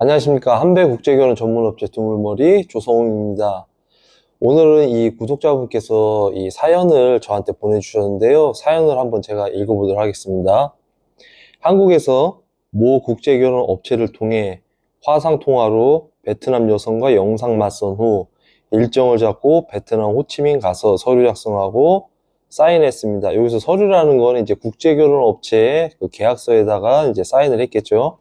안녕하십니까. 한배국제결혼 전문업체 두물머리 조성웅입니다. 오늘은 이 구독자분께서 이 사연을 저한테 보내주셨는데요. 사연을 한번 제가 읽어보도록 하겠습니다. 한국에서 모 국제결혼 업체를 통해 화상통화로 베트남 여성과 영상 맞선 후 일정을 잡고 베트남 호치민 가서 서류 작성하고 사인했습니다. 여기서 서류라는 거는 이제 국제결혼 업체의 그 계약서에다가 이제 사인을 했겠죠.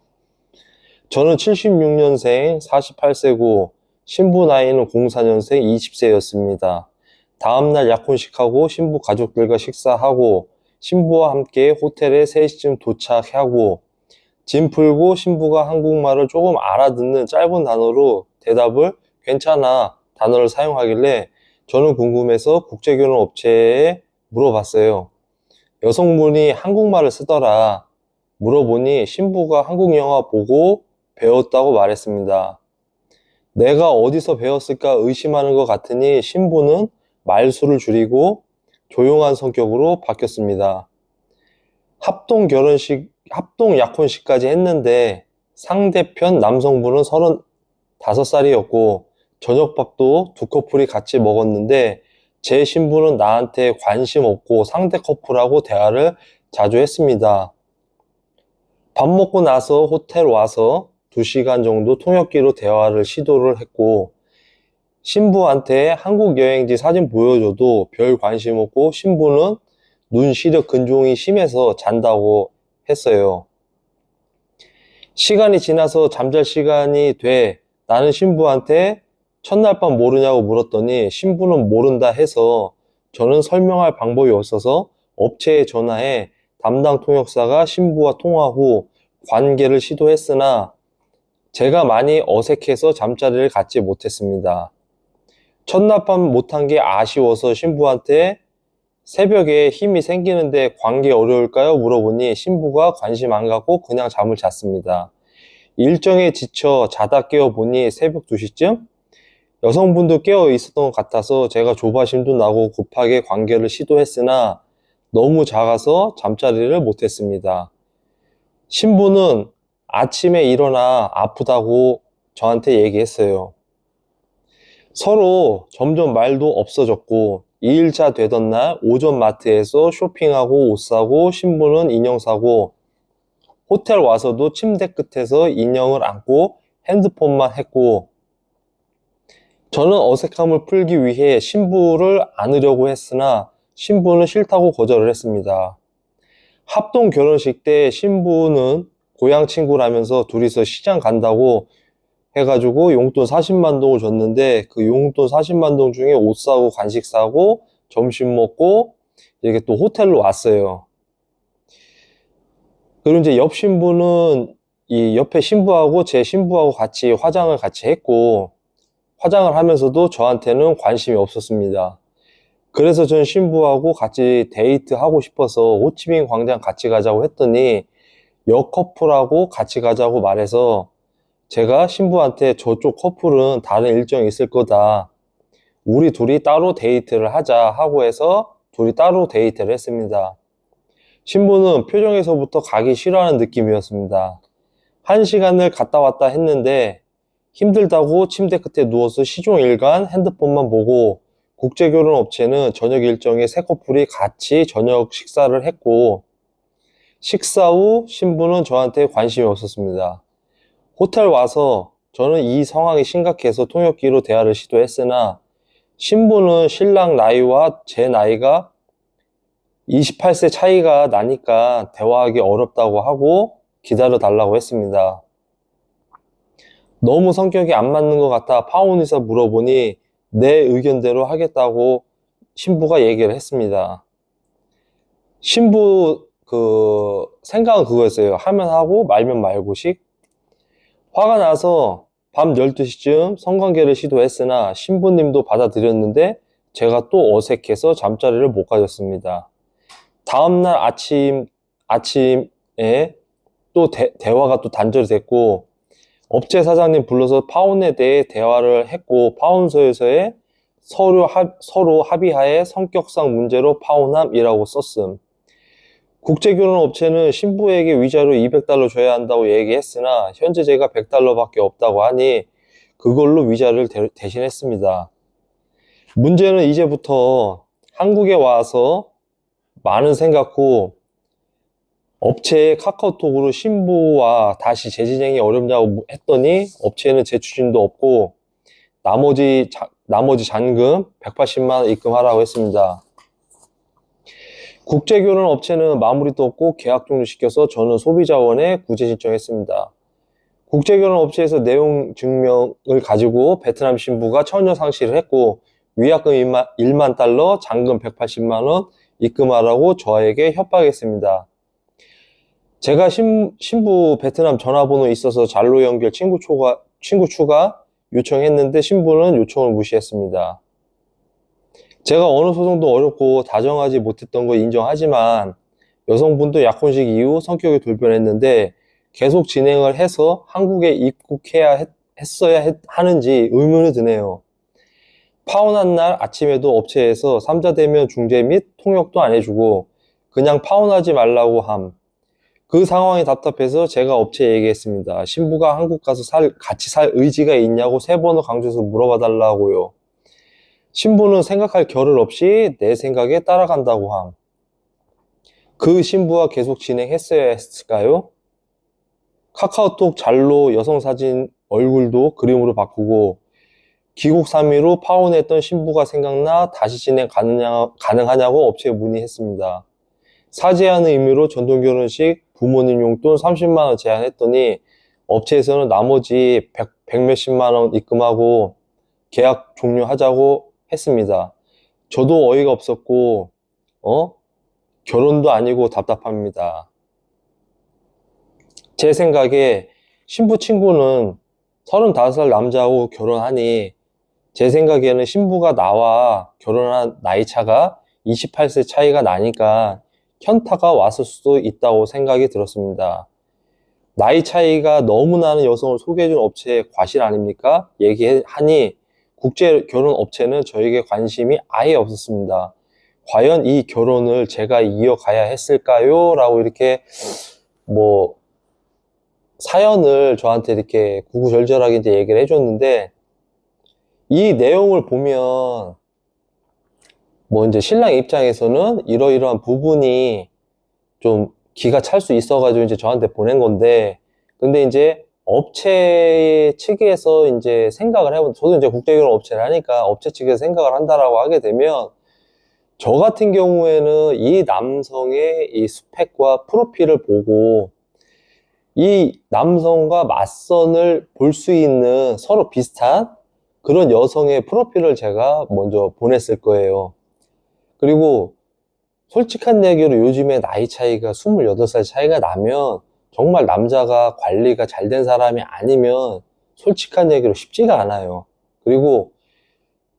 저는 76년생 48세고 신부 나이는 04년생 20세였습니다. 다음날 약혼식하고 신부 가족들과 식사하고 신부와 함께 호텔에 3시쯤 도착하고 짐 풀고 신부가 한국말을 조금 알아듣는 짧은 단어로 대답을 괜찮아 단어를 사용하길래 저는 궁금해서 국제결혼 업체에 물어봤어요. 여성분이 한국말을 쓰더라. 물어보니 신부가 한국 영화 보고 배웠다고 말했습니다. 내가 어디서 배웠을까 의심하는 것 같으니 신부는 말수를 줄이고 조용한 성격으로 바뀌었습니다. 합동 약혼식까지 했는데 상대편 남성분은 35살이었고 저녁밥도 두 커플이 같이 먹었는데 제 신부는 나한테 관심 없고 상대 커플하고 대화를 자주 했습니다. 밥 먹고 나서 호텔 와서 2시간 정도 통역기로 대화를 시도를 했고 신부한테 한국 여행지 사진 보여줘도 별 관심 없고 신부는 눈 시력 근종이 심해서 잔다고 했어요. 시간이 지나서 잠잘 시간이 돼 나는 신부한테 첫날 밤 모르냐고 물었더니 신부는 모른다 해서 저는 설명할 방법이 없어서 업체에 전화해 담당 통역사가 신부와 통화 후 관계를 시도했으나 제가 많이 어색해서 잠자리를 갖지 못했습니다. 첫날 밤 못한 게 아쉬워서 신부한테 새벽에 힘이 생기는데 관계 어려울까요? 물어보니 신부가 관심 안 갖고 그냥 잠을 잤습니다. 일정에 지쳐 자다 깨어보니 새벽 2시쯤? 여성분도 깨어 있었던 것 같아서 제가 조바심도 나고 급하게 관계를 시도했으나 너무 작아서 잠자리를 못했습니다. 신부는 아침에 일어나 아프다고 저한테 얘기했어요. 서로 점점 말도 없어졌고 2일차 되던 날 오전 마트에서 쇼핑하고 옷 사고 신부는 인형 사고 호텔 와서도 침대 끝에서 인형을 안고 핸드폰만 했고 저는 어색함을 풀기 위해 신부를 안으려고 했으나 신부는 싫다고 거절을 했습니다. 합동 결혼식 때 신부는 고향 친구라면서 둘이서 시장 간다고 해가지고 용돈 40만 동을 줬는데 그 용돈 40만 동 중에 옷 사고 간식 사고 점심 먹고 이렇게 또 호텔로 왔어요. 그리고 이제 옆 신부는 이 옆에 신부하고 제 신부하고 같이 화장을 같이 했고 화장을 하면서도 저한테는 관심이 없었습니다. 그래서 전 신부하고 같이 데이트하고 싶어서 호치민 광장 같이 가자고 했더니 여 커플하고 같이 가자고 말해서 제가 신부한테 저쪽 커플은 다른 일정이 있을 거다. 우리 둘이 따로 데이트를 하자 하고 해서 둘이 따로 데이트를 했습니다. 신부는 표정에서부터 가기 싫어하는 느낌이었습니다. 1시간을 갔다 왔다 했는데 힘들다고 침대 끝에 누워서 시종일관 핸드폰만 보고 국제결혼업체는 저녁 일정에 세 커플이 같이 저녁 식사를 했고 식사 후 신부는 저한테 관심이 없었습니다. 호텔 와서 저는 이 상황이 심각해서 통역기로 대화를 시도했으나 신부는 신랑 나이와 제 나이가 28세 차이가 나니까 대화하기 어렵다고 하고 기다려 달라고 했습니다. 너무 성격이 안 맞는 것 같아 파혼해서 물어보니 내 의견대로 하겠다고 신부가 얘기를 했습니다. 신부 생각은 그거였어요. 하면 하고 말면 말고식. 화가 나서 밤 12시쯤 성관계를 시도했으나 신부님도 받아들였는데 제가 또 어색해서 잠자리를 못 가졌습니다. 다음날 아침에 또 대화가 또 단절이 됐고 업체 사장님 불러서 파혼에 대해 대화를 했고 파혼서에서의 서로 합의하에 성격상 문제로 파혼함이라고 썼음. 국제결혼업체는 신부에게 위자료 200달러 줘야 한다고 얘기했으나 현재 제가 100달러밖에 없다고 하니 그걸로 위자료를 대신했습니다. 문제는 이제부터 한국에 와서 많은 생각 후 업체에 카카오톡으로 신부와 다시 재진행이 어렵냐고 했더니 업체는 재추진도 없고 나머지 잔금 180만 원 입금하라고 했습니다. 국제결혼 업체는 마무리도 없고 계약 종료시켜서 저는 소비자원에 구제 신청했습니다. 국제결혼 업체에서 내용 증명을 가지고 베트남 신부가 처녀 상실을 했고 위약금 1만 달러, 잔금 180만 원 입금하라고 저에게 협박했습니다. 제가 신부 베트남 전화번호 있어서 잔로 연결 친구 추가 요청했는데 신부는 요청을 무시했습니다. 제가 어느 소송도 어렵고 다정하지 못했던 거 인정하지만 여성분도 약혼식 이후 성격이 돌변했는데 계속 진행을 해서 한국에 입국해야 했어야 하는지 의문이 드네요. 파혼한 날 아침에도 업체에서 3자 대면 중재 및 통역도 안 해주고 그냥 파혼하지 말라고 함. 그 상황이 답답해서 제가 업체에 얘기했습니다. 신부가 한국 가서 같이 살 의지가 있냐고 3번을 강조해서 물어봐 달라고요. 신부는 생각할 겨를 없이 내 생각에 따라간다고 함. 그 신부와 계속 진행했어야 했을까요? 카카오톡 잔로 여성사진 얼굴도 그림으로 바꾸고 귀국 3일로 파혼했던 신부가 생각나 다시 진행 가능하냐고 업체에 문의했습니다. 사죄하는 의미로 전통결혼식 부모님 용돈 30만 원 제한했더니 업체에서는 나머지 100 몇십만 원 입금하고 계약 종료하자고 했습니다. 저도 어이가 없었고 결혼도 아니고 답답합니다. 제 생각에 신부 친구는 35살 남자하고 결혼하니 제 생각에는 신부가 나와 결혼한 나이 차가 28세 차이가 나니까 현타가 왔을 수도 있다고 생각이 들었습니다. 나이 차이가 너무 나는 여성을 소개해준 업체의 과실 아닙니까? 얘기하니 국제결혼업체는 저에게 관심이 아예 없었습니다. 과연 이 결혼을 제가 이어가야 했을까요? 라고 이렇게 사연을 저한테 이렇게 구구절절하게 이제 얘기를 해줬는데 이 내용을 보면 이제 신랑 입장에서는 이러이러한 부분이 좀 기가 찰 수 있어가지고 이제 저한테 보낸 건데, 근데 이제 업체 측에서 이제 생각을 해본, 저도 이제 국제결혼 업체를 하니까 업체 측에서 생각을 한다라고 하게 되면, 저 같은 경우에는 이 남성의 이 스펙과 프로필을 보고, 이 남성과 맞선을 볼 수 있는 서로 비슷한 그런 여성의 프로필을 제가 먼저 보냈을 거예요. 그리고 솔직한 얘기로 요즘에 나이 차이가 28살 차이가 나면 정말 남자가 관리가 잘 된 사람이 아니면 솔직한 얘기로 쉽지가 않아요. 그리고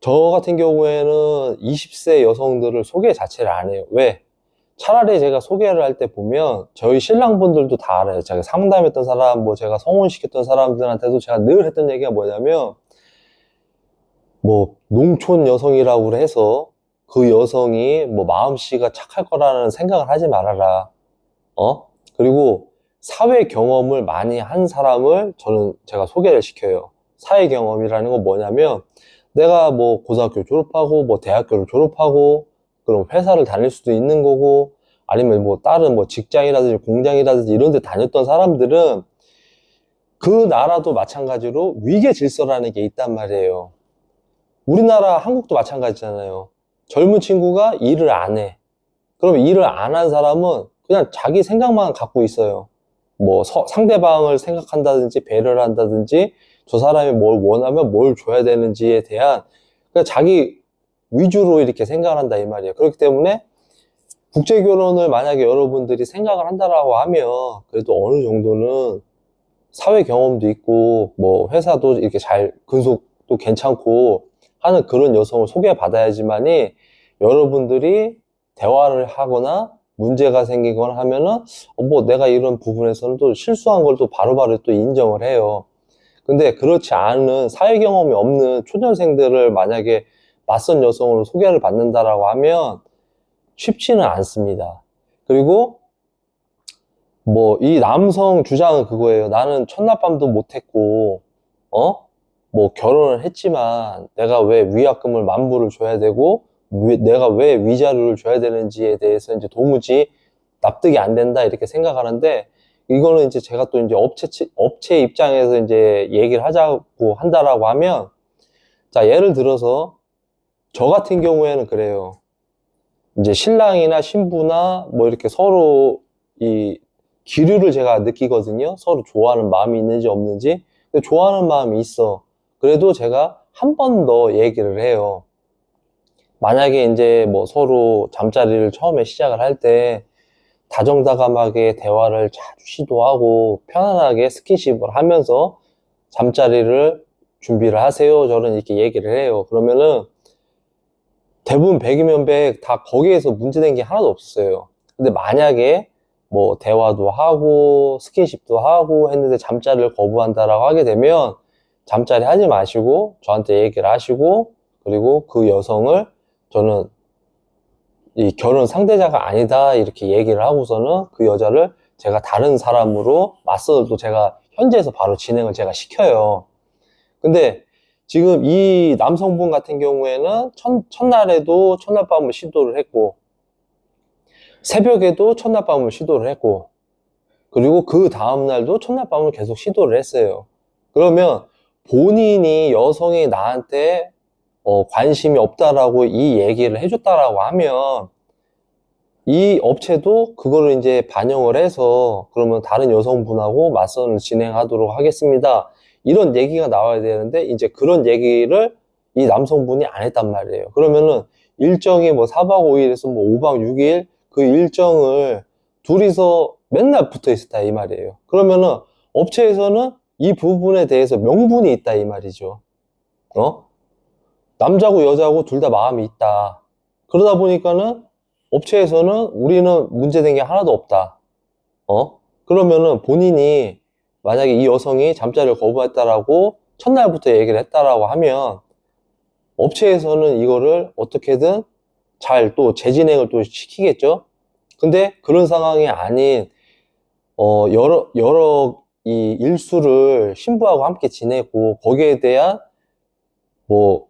저 같은 경우에는 20세 여성들을 소개 자체를 안 해요. 왜? 차라리 제가 소개를 할 때 보면 저희 신랑분들도 다 알아요. 제가 상담했던 사람, 제가 성혼시켰던 사람들한테도 제가 늘 했던 얘기가 뭐냐면 농촌 여성이라고 해서 그 여성이 마음씨가 착할 거라는 생각을 하지 말아라. 그리고 사회 경험을 많이 한 사람을 제가 소개를 시켜요. 사회 경험이라는 건 뭐냐면 내가 고등학교 졸업하고 대학교를 졸업하고 그럼 회사를 다닐 수도 있는 거고 아니면 다른 직장이라든지 공장이라든지 이런 데 다녔던 사람들은 그 나라도 마찬가지로 위계 질서라는 게 있단 말이에요. 우리나라 한국도 마찬가지잖아요. 젊은 친구가 일을 안 해. 그럼 일을 안 한 사람은 그냥 자기 생각만 갖고 있어요. 상대방을 생각한다든지 배려를 한다든지 저 사람이 뭘 원하면 뭘 줘야 되는지에 대한 그냥 자기 위주로 이렇게 생각을 한다 이 말이에요. 그렇기 때문에 국제결혼을 만약에 여러분들이 생각을 한다라고 하면 그래도 어느 정도는 사회 경험도 있고 회사도 이렇게 잘 근속도 괜찮고 하는 그런 여성을 소개받아야지만이 여러분들이 대화를 하거나 문제가 생기거나 하면은 내가 이런 부분에서는 또 실수한 걸 또 바로바로 또 인정을 해요. 근데 그렇지 않은 사회 경험이 없는 초년생들을 만약에 맞선 여성으로 소개를 받는다라고 하면 쉽지는 않습니다. 그리고 뭐, 이 남성 주장은 그거예요. 나는 첫날밤도 못했고, 뭐, 결혼을 했지만, 내가 왜 위약금을 10,000불을 줘야 되고, 내가 왜 위자료를 줘야 되는지에 대해서 이제 도무지 납득이 안 된다, 이렇게 생각하는데, 이거는 이제 제가 또 이제 업체 입장에서 이제 얘기를 하자고 한다라고 하면, 자, 예를 들어서, 저 같은 경우에는 그래요. 이제 신랑이나 신부나 뭐 이렇게 서로 이 기류를 제가 느끼거든요. 서로 좋아하는 마음이 있는지 없는지. 근데 좋아하는 마음이 있어. 그래도 제가 한 번 더 얘기를 해요. 만약에 이제 뭐 서로 잠자리를 처음에 시작을 할 때 다정다감하게 대화를 자주 시도하고 편안하게 스킨십을 하면서 잠자리를 준비를 하세요. 저는 이렇게 얘기를 해요. 그러면은 대부분 100이면 100 다 거기에서 문제된 게 하나도 없었어요. 근데 만약에 뭐 대화도 하고 스킨십도 하고 했는데 잠자리를 거부한다라고 하게 되면 잠자리 하지 마시고 저한테 얘기를 하시고 그리고 그 여성을 저는 이 결혼 상대자가 아니다 이렇게 얘기를 하고서는 그 여자를 제가 다른 사람으로 맞선을 또 제가 현지에서 바로 진행을 제가 시켜요. 근데 지금 이 남성분 같은 경우에는 첫날에도 첫날밤을 시도를 했고 새벽에도 첫날밤을 시도를 했고 그리고 그 다음날도 첫날밤을 계속 시도를 했어요. 그러면 본인이 여성이 나한테 관심이 없다라고 이 얘기를 해줬다라고 하면 이 업체도 그거를 이제 반영을 해서 그러면 다른 여성분하고 맞선을 진행하도록 하겠습니다. 이런 얘기가 나와야 되는데 이제 그런 얘기를 이 남성분이 안 했단 말이에요. 그러면은 일정이 뭐 4박 5일에서 뭐 5박 6일 그 일정을 둘이서 맨날 붙어 있었다 이 말이에요. 그러면은 업체에서는 이 부분에 대해서 명분이 있다 이 말이죠. 남자고 여자고 둘 다 마음이 있다. 그러다 보니까는 업체에서는 우리는 문제된 게 하나도 없다. 그러면은 본인이 만약에 이 여성이 잠자리를 거부했다라고 첫날부터 얘기를 했다라고 하면 업체에서는 이거를 어떻게든 잘 또 재진행을 또 시키겠죠. 근데 그런 상황이 아닌 여러 이 일수를 신부하고 함께 지내고 거기에 대한 뭐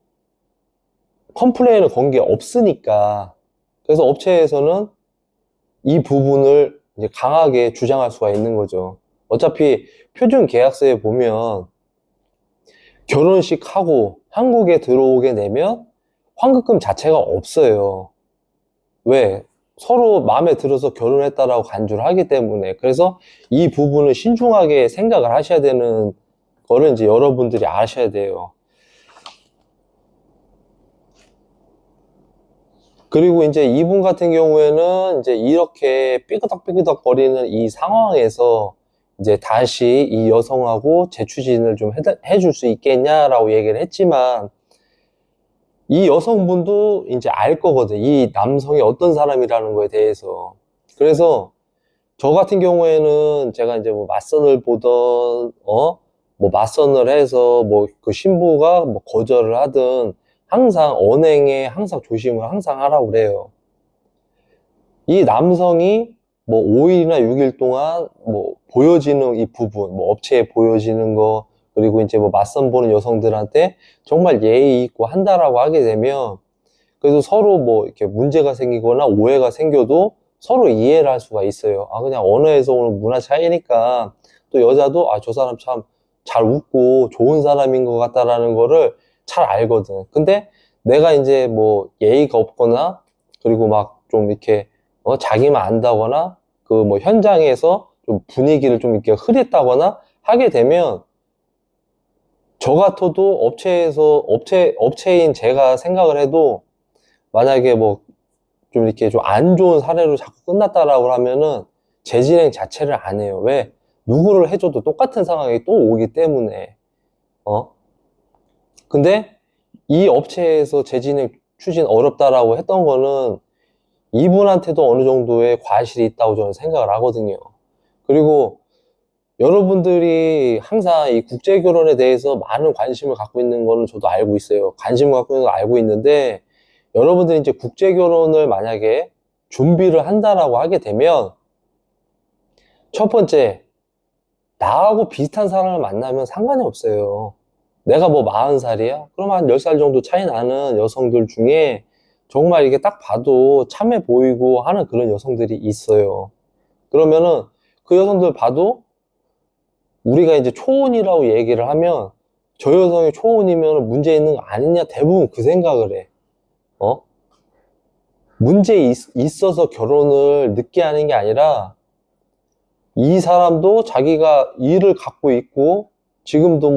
컴플레인을 건 게 없으니까 그래서 업체에서는 이 부분을 이제 강하게 주장할 수가 있는 거죠. 어차피 표준 계약서에 보면 결혼식 하고 한국에 들어오게 되면 환급금 자체가 없어요. 왜? 서로 마음에 들어서 결혼했다라고 간주를 하기 때문에. 그래서 이 부분을 신중하게 생각을 하셔야 되는 거를 이제 여러분들이 아셔야 돼요. 그리고 이제 이분 같은 경우에는 이제 이렇게 삐그덕삐그덕 거리는 이 상황에서 이제 다시 이 여성하고 재추진을 좀 해줄 수 있겠냐라고 얘기를 했지만 이 여성분도 이제 알 거거든. 이 남성이 어떤 사람이라는 거에 대해서. 그래서 저 같은 경우에는 제가 이제 뭐 맞선을 보던, 뭐 맞선을 해서 뭐 그 신부가 뭐 거절을 하든 항상 언행에 항상 조심을 항상 하라고 그래요. 이 남성이 뭐 5일이나 6일 동안 뭐 보여지는 이 부분, 뭐 업체에 보여지는 거, 그리고 이제 뭐 맞선 보는 여성들한테 정말 예의 있고 한다라고 하게 되면 그래도 서로 뭐 이렇게 문제가 생기거나 오해가 생겨도 서로 이해를 할 수가 있어요. 아, 그냥 언어에서 오는 문화 차이니까 또 여자도 아, 저 사람 참 잘 웃고 좋은 사람인 것 같다라는 거를 잘 알거든. 근데 내가 이제 뭐 예의가 없거나 그리고 막 좀 이렇게 자기만 안다거나 그 뭐 현장에서 좀 분위기를 좀 이렇게 흐렸다거나 하게 되면 저 같아도 업체인 제가 생각을 해도 만약에 뭐 좀 이렇게 좀 안 좋은 사례로 자꾸 끝났다라고 하면은 재진행 자체를 안 해요. 왜? 누구를 해줘도 똑같은 상황이 또 오기 때문에. 근데 이 업체에서 재진행 추진 어렵다라고 했던 거는 이분한테도 어느 정도의 과실이 있다고 저는 생각을 하거든요. 그리고 여러분들이 항상 이 국제 결혼에 대해서 많은 관심을 갖고 있는 거는 저도 알고 있어요. 관심을 갖고 있는 거 알고 있는데 여러분들이 이제 국제 결혼을 만약에 준비를 한다라고 하게 되면 첫 번째, 나하고 비슷한 사람을 만나면 상관이 없어요. 내가 뭐 40살이야? 그럼 한 10살 정도 차이 나는 여성들 중에 정말 이게 딱 봐도 참해 보이고 하는 그런 여성들이 있어요. 그러면은 그 여성들 봐도 우리가 이제 초혼이라고 얘기를 하면 저 여성이 초혼이면 문제 있는 거 아니냐, 대부분 그 생각을 해. 어? 있어서 결혼을 늦게 하는 게 아니라 이 사람도 자기가 일을 갖고 있고 지금도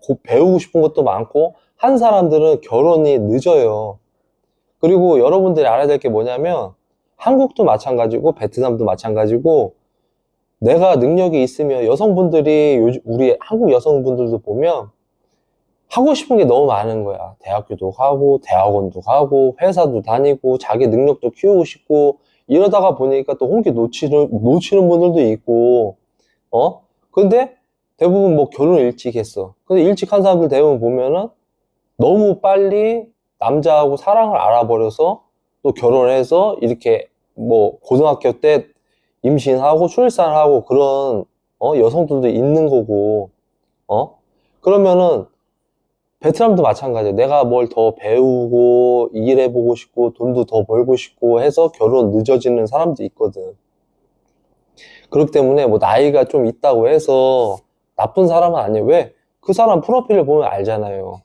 곧 배우고 싶은 것도 많고 한 사람들은 결혼이 늦어요. 그리고 여러분들이 알아야 될 게 뭐냐면 한국도 마찬가지고 베트남도 마찬가지고 내가 능력이 있으면 여성분들이 요즘 우리 한국 여성분들도 보면 하고 싶은 게 너무 많은 거야. 대학교도 가고 대학원도 가고 회사도 다니고 자기 능력도 키우고 싶고 이러다가 보니까 또 홍기 놓치는 분들도 있고 근데 대부분 뭐 결혼 일찍 했어. 근데 일찍 한 사람들 대부분 보면은 너무 빨리 남자하고 사랑을 알아버려서 또 결혼해서 이렇게 뭐 고등학교 때 임신하고 출산하고 그런 여성들도 있는 거고 그러면은 베트남도 마찬가지야. 내가 뭘 더 배우고 일해보고 싶고 돈도 더 벌고 싶고 해서 결혼 늦어지는 사람도 있거든. 그렇기 때문에 뭐 나이가 좀 있다고 해서 나쁜 사람은 아니에요. 왜? 그 사람 프로필을 보면 알잖아요.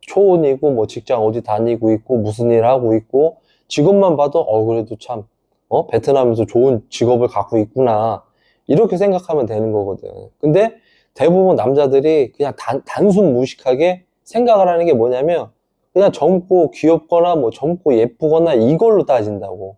초혼이고 뭐 직장 어디 다니고 있고 무슨 일 하고 있고 직업만 봐도 그래도 참 베트남에서 좋은 직업을 갖고 있구나 이렇게 생각하면 되는 거거든. 근데 대부분 남자들이 그냥 단순 무식하게 생각을 하는 게 뭐냐면 그냥 젊고 귀엽거나 뭐 젊고 예쁘거나 이걸로 따진다고.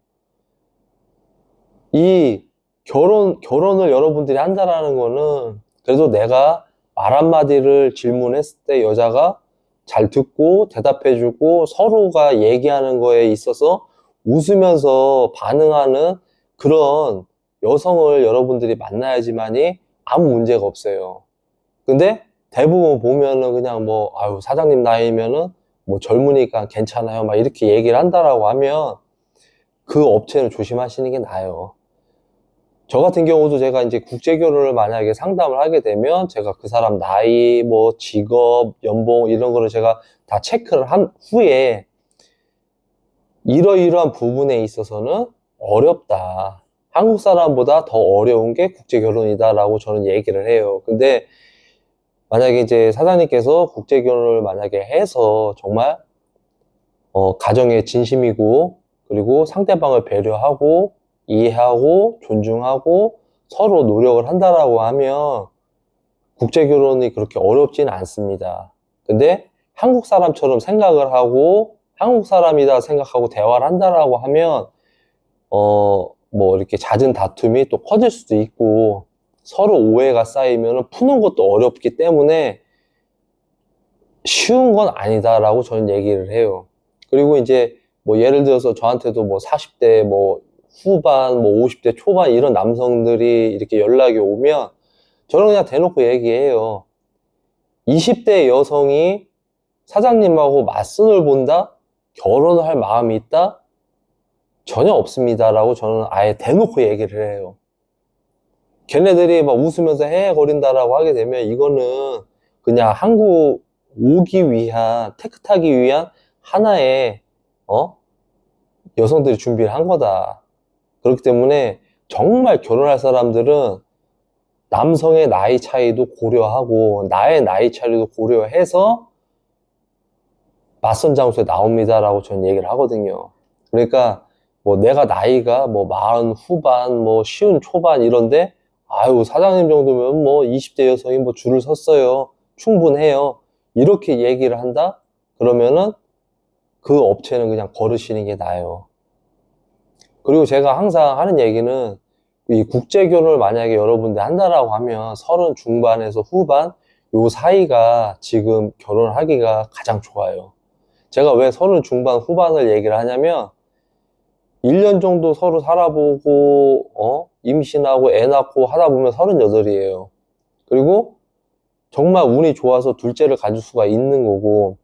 이 결혼을 여러분들이 한다라는 거는 그래도 내가 말 한마디를 질문했을 때 여자가 잘 듣고 대답해주고 서로가 얘기하는 거에 있어서 웃으면서 반응하는 그런 여성을 여러분들이 만나야지만이 아무 문제가 없어요. 근데 대부분 보면은 그냥 뭐 아유 사장님 나이면은 뭐 젊으니까 괜찮아요 막 이렇게 얘기를 한다라고 하면 그 업체는 조심하시는 게 나아요. 저 같은 경우도 제가 이제 국제 결혼을 만약에 상담을 하게 되면 제가 그 사람 나이, 뭐 직업, 연봉 이런 거를 제가 다 체크를 한 후에 이러이러한 부분에 있어서는 어렵다. 한국 사람보다 더 어려운 게 국제 결혼이다라고 저는 얘기를 해요. 근데 만약에 이제 사장님께서 국제 결혼을 만약에 해서 정말 가정에 진심이고 그리고 상대방을 배려하고 이해하고 존중하고 서로 노력을 한다라고 하면 국제 결혼이 그렇게 어렵지는 않습니다. 근데 한국 사람처럼 생각을 하고 한국 사람이다 생각하고 대화를 한다라고 하면 뭐 이렇게 잦은 다툼이 또 커질 수도 있고 서로 오해가 쌓이면 푸는 것도 어렵기 때문에 쉬운 건 아니다라고 저는 얘기를 해요. 그리고 이제 뭐 예를 들어서 저한테도 뭐 40대 뭐 후반 뭐 50대 초반 이런 남성들이 이렇게 연락이 오면 저는 그냥 대놓고 얘기해요. 20대 여성이 사장님하고 맞선을 본다? 결혼을 할 마음이 있다? 전혀 없습니다라고 저는 아예 대놓고 얘기를 해요. 걔네들이 막 웃으면서 헤헤거린다라고 하게 되면 이거는 그냥 한국 오기 위한, 택 타기 위한 하나의 여성들이 준비를 한 거다. 그렇기 때문에 정말 결혼할 사람들은 남성의 나이 차이도 고려하고 나의 나이 차이도 고려해서 맞선 장소에 나옵니다라고 저는 얘기를 하거든요. 그러니까 뭐 내가 나이가 뭐 40 후반, 뭐 50 초반 이런데 아유 사장님 정도면 뭐 20대 여성이 뭐 줄을 섰어요. 충분해요. 이렇게 얘기를 한다? 그러면은 그 업체는 그냥 거르시는 게 나아요. 그리고 제가 항상 하는 얘기는 이 국제 결혼을 만약에 여러분들 한다라고 하면 30 중반에서 후반 요 사이가 지금 결혼하기가 가장 좋아요. 제가 왜 30 중반 후반을 얘기를 하냐면 1년 정도 서로 살아보고 임신하고 애 낳고 하다 보면 38이에요. 그리고 정말 운이 좋아서 둘째를 가질 수가 있는 거고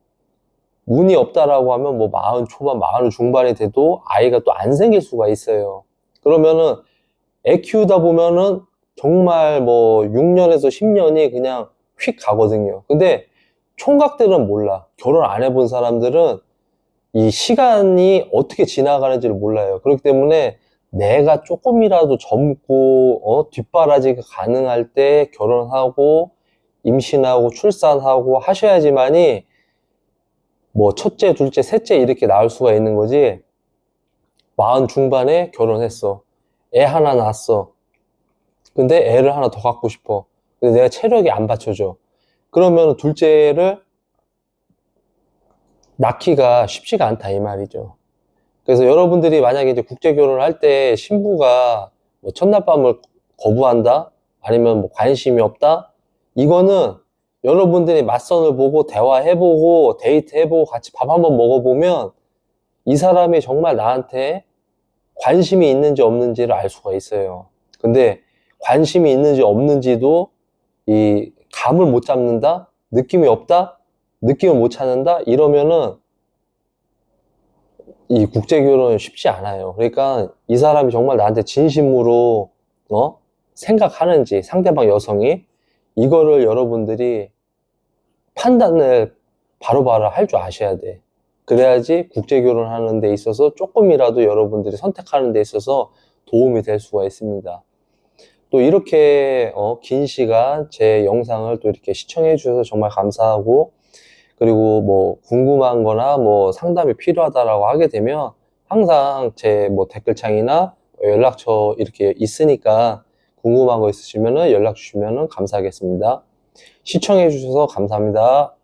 운이 없다라고 하면 뭐 40 초반, 40 중반이 돼도 아이가 또 안 생길 수가 있어요. 그러면은 애 키우다 보면은 정말 뭐 6년에서 10년이 그냥 휙 가거든요. 근데 총각들은 몰라. 결혼 안 해본 사람들은 이 시간이 어떻게 지나가는지를 몰라요. 그렇기 때문에 내가 조금이라도 젊고 뒷바라지가 가능할 때 결혼하고 임신하고 출산하고 하셔야지만이 뭐 첫째, 둘째, 셋째 이렇게 낳을 수가 있는 거지. 40 중반에 결혼했어. 애 하나 낳았어. 근데 애를 하나 더 갖고 싶어. 근데 내가 체력이 안 받쳐줘. 그러면 둘째를 낳기가 쉽지가 않다 이 말이죠. 그래서 여러분들이 만약에 이제 국제 결혼을 할 때 신부가 뭐 첫날 밤을 거부한다? 아니면 뭐 관심이 없다? 이거는 여러분들이 맞선을 보고 대화해보고 데이트해보고 같이 밥 한번 먹어보면 이 사람이 정말 나한테 관심이 있는지 없는지를 알 수가 있어요. 근데 관심이 있는지 없는지도 이 감을 못 잡는다? 느낌이 없다? 느낌을 못 찾는다? 이러면은 이 국제결혼은 쉽지 않아요. 그러니까 이 사람이 정말 나한테 진심으로 생각하는지 상대방 여성이 이거를 여러분들이 판단을 바로바로 할 줄 아셔야 돼. 그래야지 국제결혼하는 데 있어서 조금이라도 여러분들이 선택하는 데 있어서 도움이 될 수가 있습니다. 또 이렇게 긴 시간 제 영상을 또 이렇게 시청해 주셔서 정말 감사하고, 그리고 뭐 궁금한 거나 뭐 상담이 필요하다라고 하게 되면 항상 제 뭐 댓글창이나 연락처 이렇게 있으니까 궁금한 거 있으시면은 연락 주시면은 감사하겠습니다. 시청해 주셔서 감사합니다.